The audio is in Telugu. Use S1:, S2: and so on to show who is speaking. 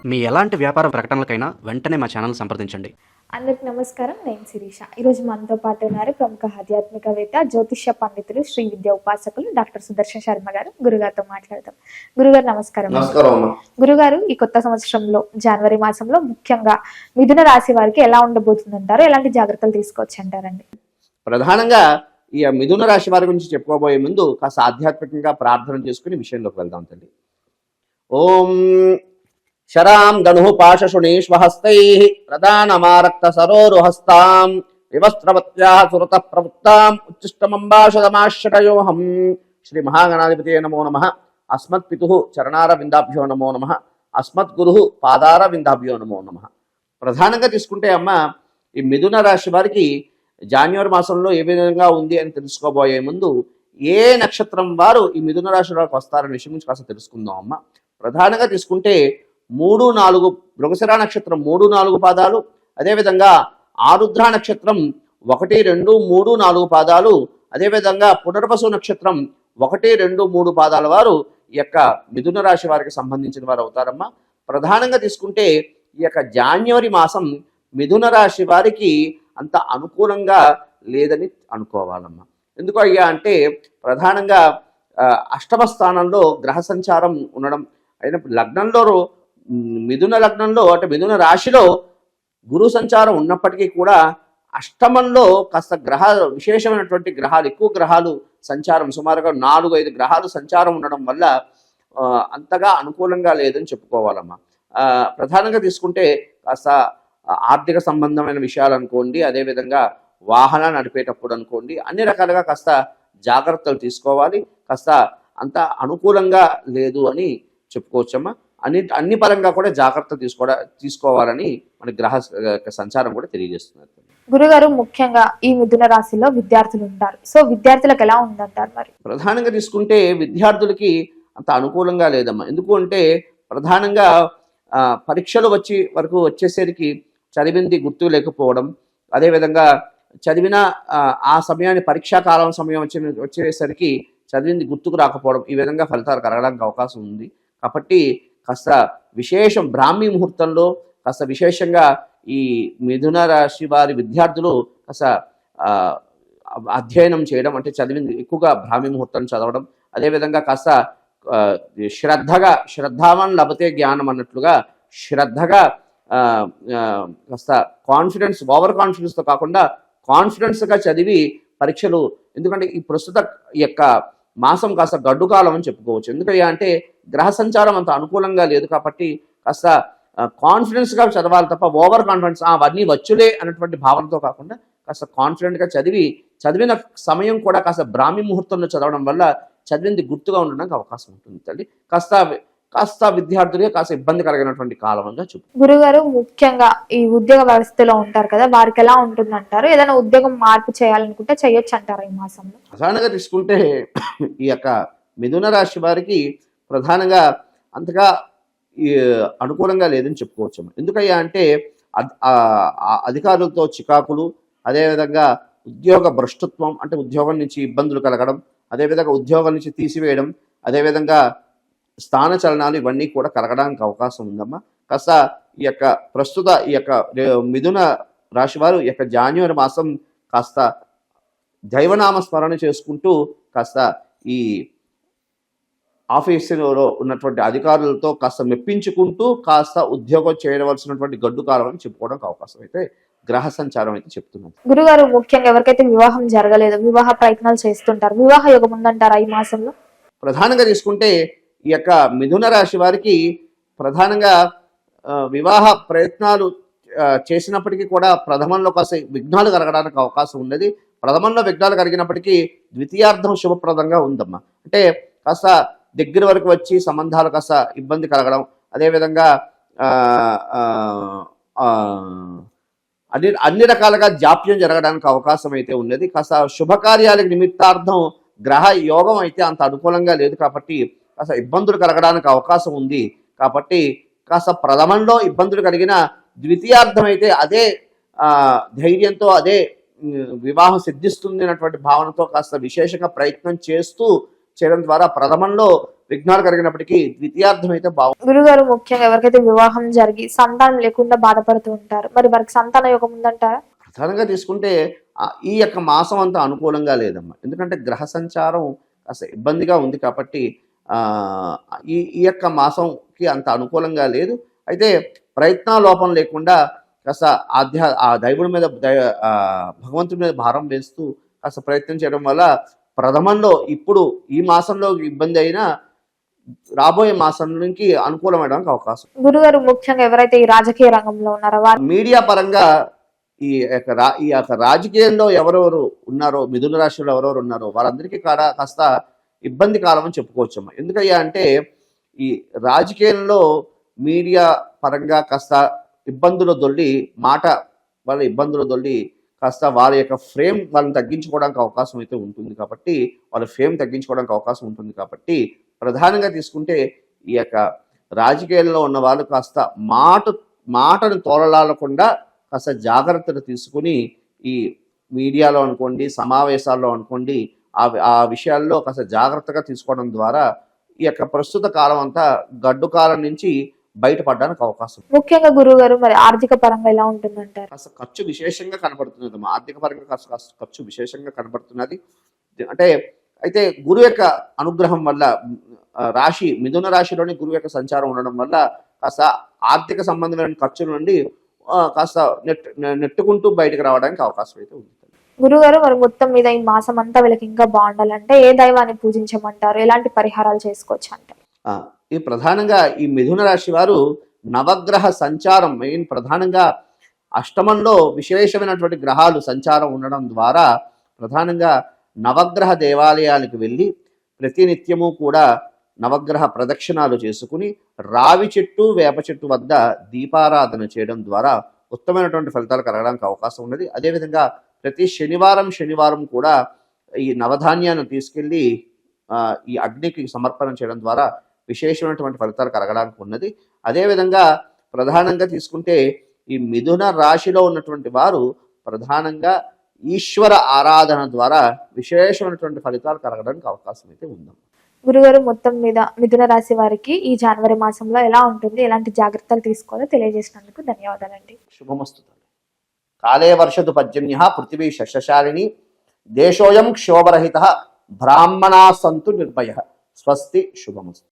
S1: మీ ఎలాంటి వ్యాపార ప్రకటనలకైనా వెంటనే మా ఛానల్ సంప్రదించండి.
S2: అందరికి నమస్కారం. నేను శిరీష. ఈరోజు మనతో పాటు ఉన్నారు ప్రముఖ ఆధ్యాత్మికవేత్త, జ్యోతిష్య పండితులు, శ్రీ విద్యా ఉపాసకులు డాక్టర్ సుదర్శన్ శర్మ గారు. గురుగారితో మాట్లాడతాం. గురుగారు నమస్కారం. గురుగారు, ఈ కొత్త సంవత్సరంలో జనవరి మాసంలో ముఖ్యంగా మిథున రాశి వారికి ఎలా ఉండబోతుందంటారు? ఎలాంటి జాగ్రత్తలు తీసుకోవచ్చు అంటారండి?
S3: ప్రధానంగా ఈ మిథున రాశి వారి గురించి చెప్పుకోబోయే ముందు కాస్త ఆధ్యాత్మికంగా ప్రార్థన చేసుకుని విషయంలోకి వెళ్దాం తల్లి. ఓం శరాం ధను పాశశుణీష్వహస్తై ప్రధానమారక్త సరోరుహస్తాం వివస్త్రవత్యా సురత ప్రవృత్తాం ఉచ్చిష్టమంబాషదమాశ్రయోహం. శ్రీ మహాగణాధిపతే నమో నమః. అస్మత్పితుః చరణారవిందాభ్యో నమో నమః. అస్మద్గురుః పాదారవిందాభ్యో నమో నమః. ప్రధానంగా తీసుకుంటే అమ్మ, ఈ మిథున రాశి వారికి జాన్యువరి మాసంలో ఏ విధంగా ఉంది అని తెలుసుకోబోయే ముందు ఏ నక్షత్రం వారు ఈ మిథున రాశి వారికి వస్తారనే విషయం గురించి కాస్త తెలుసుకుందాం అమ్మ. ప్రధానంగా తీసుకుంటే 3-4 మృగశిర నక్షత్రం 3-4 పాదాలు, అదేవిధంగా ఆరుద్ర నక్షత్రం 1, 2, 3, 4 పాదాలు, అదేవిధంగా పునర్వసు నక్షత్రం 1, 2, 3 పాదాల వారు ఈ యొక్క మిథున రాశి వారికి సంబంధించిన వారు అవుతారమ్మా. ప్రధానంగా తీసుకుంటే ఈ యొక్క జాన్యువరి మాసం మిథున రాశి వారికి అంత అనుకూలంగా లేదని అనుకోవాలమ్మా. ఎందుకు అయ్యా అంటే, ప్రధానంగా అష్టమ స్థానంలో గ్రహ సంచారం ఉండడం అయినప్పుడు లగ్నంలో మిథున లగ్నంలో అంటే మిథున రాశిలో గురు సంచారం ఉన్నప్పటికీ కూడా అష్టమంలో కాస్త విశేషమైనటువంటి గ్రహాలు, ఎక్కువ గ్రహాలు సంచారం, సుమారుగా 4-5 గ్రహాలు సంచారం ఉండడం వల్ల అంతగా అనుకూలంగా లేదని చెప్పుకోవాలమ్మా. ప్రధానంగా తీసుకుంటే కాస్త ఆర్థిక సంబంధమైన విషయాలు అనుకోండి, అదేవిధంగా వాహనాలు నడిపేటప్పుడు అనుకోండి, అన్ని రకాలుగా కాస్త జాగ్రత్తలు తీసుకోవాలి. కాస్త అంత అనుకూలంగా లేదు అని చెప్పుకోవచ్చమ్మా. అన్ని పరంగా కూడా జాగ్రత్త తీసుకోవాలని మన గ్రహ సంచారం కూడా తెలియజేస్తున్నారు.
S2: గురుగారు, ముఖ్యంగా ఈ మిథున రాశిలో విద్యార్థులు ఉంటారు. సో విద్యార్థులకు ఎలా ఉందంటారు? మరి ప్రధానంగా
S3: తీసుకుంటే విద్యార్థులకి అంత అనుకూలంగా లేదమ్మా. ఎందుకు అంటే, ప్రధానంగా పరీక్షలు వచ్చేసరికి చదివింది గుర్తు లేకపోవడం, అదేవిధంగా చదివిన ఆ సమయాన్ని పరీక్షాకాలం సమయం వచ్చేసరికి చదివింది గుర్తుకు రాకపోవడం, ఈ విధంగా ఫలితాలు కలగడానికి అవకాశం ఉంది. కాబట్టి కాస్త విశేషం బ్రాహ్మీ ముహూర్తంలో కాస్త విశేషంగా ఈ మిథున రాశి వారి విద్యార్థులు కాస్త అధ్యయనం చేయడం, అంటే చదివింది ఎక్కువగా బ్రాహ్మీ ముహూర్తం చదవడం, అదేవిధంగా కాస్త శ్రద్ధావన్ లభతే జ్ఞానం అన్నట్లుగా శ్రద్ధగా కాస్త ఓవర్ కాన్ఫిడెన్స్తో కాకుండా కాన్ఫిడెన్స్గా చదివి పరీక్షలు, ఎందుకంటే ఈ ప్రస్తుత యొక్క మాసం కాస్త గడ్డు కాలం అని చెప్పుకోవచ్చు. ఎందుకంటే అంటే గ్రహ సంచారం అంత అనుకూలంగా లేదు కాబట్టి కాస్త కాన్ఫిడెన్స్గా చదవాలి తప్ప ఓవర్ కాన్ఫిడెన్స్ అవన్నీ వచ్చులే అన్నటువంటి భావనతో కాకుండా కాస్త కాన్ఫిడెంట్గా చదివిన సమయం కూడా కాస్త బ్రాహ్మీ ముహూర్తంలో చదవడం వల్ల చదివింది గుర్తుగా ఉండడానికి అవకాశం ఉంటుంది తల్లి. కాస్త విద్యార్థులుగా కాస్త ఇబ్బంది కలిగినటువంటి కాలంగా చెప్పు.
S2: గురుగారు, ముఖ్యంగా ఈ ఉద్యోగ వ్యవస్థలో ఉంటారు కదా, వారికి ఎలా ఉంటుందంటారు? ఏదైనా ఉద్యోగం మార్పు చేయాలనుకుంటే చేయొచ్చు అంటారా ఈ మాసంలో?
S3: ప్రధానంగా తీసుకుంటే ఈ యొక్క మిథున రాశి వారికి ప్రధానంగా అంతగా అనుకూలంగా లేదని చెప్పుకోవచ్చు. ఎందుకయ్యా అంటే, అధికారులతో చికాకులు, అదేవిధంగా ఉద్యోగ భ్రష్టత్వం, అంటే ఉద్యోగం నుంచి ఇబ్బందులు కలగడం, అదేవిధంగా ఉద్యోగం నుంచి తీసివేయడం, అదేవిధంగా స్థాన చలనాలు, ఇవన్నీ కూడా కలగడానికి అవకాశం ఉందమ్మా. కాస్త ఈ యొక్క ప్రస్తుత ఈ యొక్క మిథున రాశి వారు ఈ యొక్క జాన్యువరి మాసం కాస్త దైవనామ స్మరణ చేసుకుంటూ కాస్త ఈ ఆఫీసులో ఉన్నటువంటి అధికారులతో కాస్త మెప్పించుకుంటూ కాస్త ఉద్యోగం చేయవలసినటువంటి గడ్డు కాలం అని చెప్పుకోవడానికి అవకాశం అయితే గ్రహ సంచారం అయితే చెప్తున్నాను.
S2: గురుగారు, ముఖ్యంగా ఎవరికైతే వివాహం జరగలేదు, వివాహ ప్రయత్నాలు చేస్తుంటారు, వివాహ యోగం ఉందంటారా ఈ మాసంలో?
S3: ప్రధానంగా తీసుకుంటే ఈ యొక్క మిథున రాశి వారికి ప్రధానంగా వివాహ ప్రయత్నాలు చేసినప్పటికీ కూడా ప్రథమంలో కాస్త విఘ్నాలు కలగడానికి అవకాశం ఉన్నది. ప్రథమంలో విఘ్నాలు కలిగినప్పటికీ ద్వితీయార్థం శుభప్రదంగా ఉందమ్మా. అంటే కాస్త దగ్గర వరకు వచ్చి సంబంధాలు కాస్త ఇబ్బంది కలగడం, అదేవిధంగా అన్ని రకాలుగా జాప్యం జరగడానికి అవకాశం అయితే ఉన్నది. కాస్త శుభకార్యాలకు నిమిత్తార్థం గ్రహ యోగం అయితే అంత అనుకూలంగా లేదు కాబట్టి కాస్త ఇబ్బందులు కలగడానికి అవకాశం ఉంది. కాబట్టి కాస్త ప్రథమంలో ఇబ్బందులు కలిగిన ద్వితీయార్థం అయితే అదే ధైర్యంతో అదే వివాహం సిద్ధిస్తుంది అన్నటువంటి భావనతో కాస్త విశేషంగా ప్రయత్నం చేయడం ద్వారా ప్రథమంలో విఘ్నాలు కలిగినప్పటికీ ద్వితీయార్థం అయితే బాగుంది.
S2: గురుగారు ముఖ్యంగా ఎవరికైతే వివాహం జరిగి సంతానం లేకుండా బాధపడుతూ ఉంటారు, మరి వారికి సంతాన యోగం ఉందంటారా?
S3: ప్రధానంగా తీసుకుంటే ఈ యొక్క మాసం అంతా అనుకూలంగా లేదమ్మా. ఎందుకంటే గ్రహ సంచారం కాస్త ఇబ్బందిగా ఉంది కాబట్టి ఈ యొక్క మాసంకి అంత అనుకూలంగా లేదు. అయితే ప్రయత్నాలోపం లేకుండా కాస్త ఆ దైవుడి మీద భగవంతుడి మీద భారం వేస్తూ కాస్త ప్రయత్నం చేయడం వల్ల ప్రథమంలో ఇప్పుడు ఈ మాసంలో ఇబ్బంది అయినా రాబోయే మాసానికి అనుకూలమవడానికి అవకాశం.
S2: గురుగారు ముఖ్యంగా ఎవరైతే ఈ రాజకీయ రంగంలో ఉన్నారో వారు
S3: మీడియా పరంగా ఈ యొక్క రాజకీయంలో ఎవరెవరు ఉన్నారో, మిథున రాశిలో ఎవరెవరు ఉన్నారో వారందరికీ కాస్త ఇబ్బంది కాలం అని చెప్పుకోవచ్చమ్మా. ఎందుకయ్యా అంటే ఈ రాజకీయంలో మీడియా పరంగా కాస్త ఇబ్బందులు దొల్లి వాళ్ళ ఇబ్బందులు దొల్లి కాస్త వారి యొక్క ఫ్రేమ్ వాళ్ళని తగ్గించుకోవడానికి అవకాశం అయితే ఉంటుంది కాబట్టి, వాళ్ళ ఫేమ్ తగ్గించుకోవడానికి అవకాశం ఉంటుంది కాబట్టి ప్రధానంగా తీసుకుంటే ఈ యొక్క రాజకీయాల్లో ఉన్న వాళ్ళు కాస్త మాటను తోలలాడకుండా కాస్త జాగ్రత్తలు తీసుకుని ఈ మీడియాలో అనుకోండి, సమావేశాల్లో అనుకోండి, ఆ విషయాల్లో కాస్త జాగ్రత్తగా తీసుకోవడం ద్వారా ఈ యొక్క ప్రస్తుత కాలం అంతా గడ్డు కాలం నుంచి బయటపడడానికి అవకాశం.
S2: ముఖ్యంగా గురువు గారు మరి ఆర్థిక పరంగా ఎలా ఉంటుందంటారు?
S3: కాస్త ఖర్చు విశేషంగా కనబడుతున్నది. ఆర్థిక పరంగా కాస్త ఖర్చు విశేషంగా కనబడుతున్నది. అయితే గురువు యొక్క అనుగ్రహం వల్ల మిథున రాశిలోని గురువు యొక్క సంచారం ఉండడం వల్ల కాస్త ఆర్థిక సంబంధమైన ఖర్చుల నుండి కాస్త నెట్టుకుంటూ బయటకు రావడానికి అవకాశం అయితే ఉంది.
S2: గురుగారు మరి మొత్తం మీద ఈ మాసం అంతా వీళ్ళకి ఇంకా బాగుండాలంటే ఏ దైవాన్ని పూజించమంటారు, ఎలాంటి పరిహారాలు చేసుకోవచ్చు అంటారు?
S3: ఈ ప్రధానంగా ఈ మిథున రాశి వారు నవగ్రహ సంచారం మెయిన్ ప్రధానంగా అష్టమంలో విశేషమైనటువంటి గ్రహాలు సంచారం ఉండడం ద్వారా ప్రధానంగా నవగ్రహ దేవాలయాలకు వెళ్ళి ప్రతినిత్యము కూడా నవగ్రహ ప్రదక్షిణాలు చేసుకుని రావి చెట్టు వేప చెట్టు వద్ద దీపారాధన చేయడం ద్వారా ఉత్తమమైనటువంటి ఫలితాలు కలగడానికి అవకాశం ఉన్నది. అదేవిధంగా ప్రతి శనివారం కూడా ఈ నవధాన్యాన్ని తీసుకెళ్ళి ఈ అగ్నికి సమర్పణ చేయడం ద్వారా విశేషమైనటువంటి ఫలితాలు కలగడానికి ఉన్నది. అదేవిధంగా ప్రధానంగా తీసుకుంటే ఈ మిథున రాశిలో ఉన్నటువంటి వారు ప్రధానంగా ఈశ్వర ఆరాధన ద్వారా విశేషమైనటువంటి ఫలితాలు కలగడానికి అవకాశం అయితే ఉంది.
S2: గురుగారు మొత్తం మీద మిథున రాశి వారికి ఈ జనవరి మాసంలో ఎలా ఉంటుంది, ఎలాంటి జాగ్రత్తలు తీసుకోవాలో తెలియజేసినందుకు ధన్యవాదాలండి.
S3: శుభమస్తు. కాలే వర్షతు పర్జన్య పృథివీ శస్యశాలిని దేశోయం క్షోభరహిత బ్రాహ్మణా సంతు నిర్భయ. స్వస్తి. శుభమస్తు.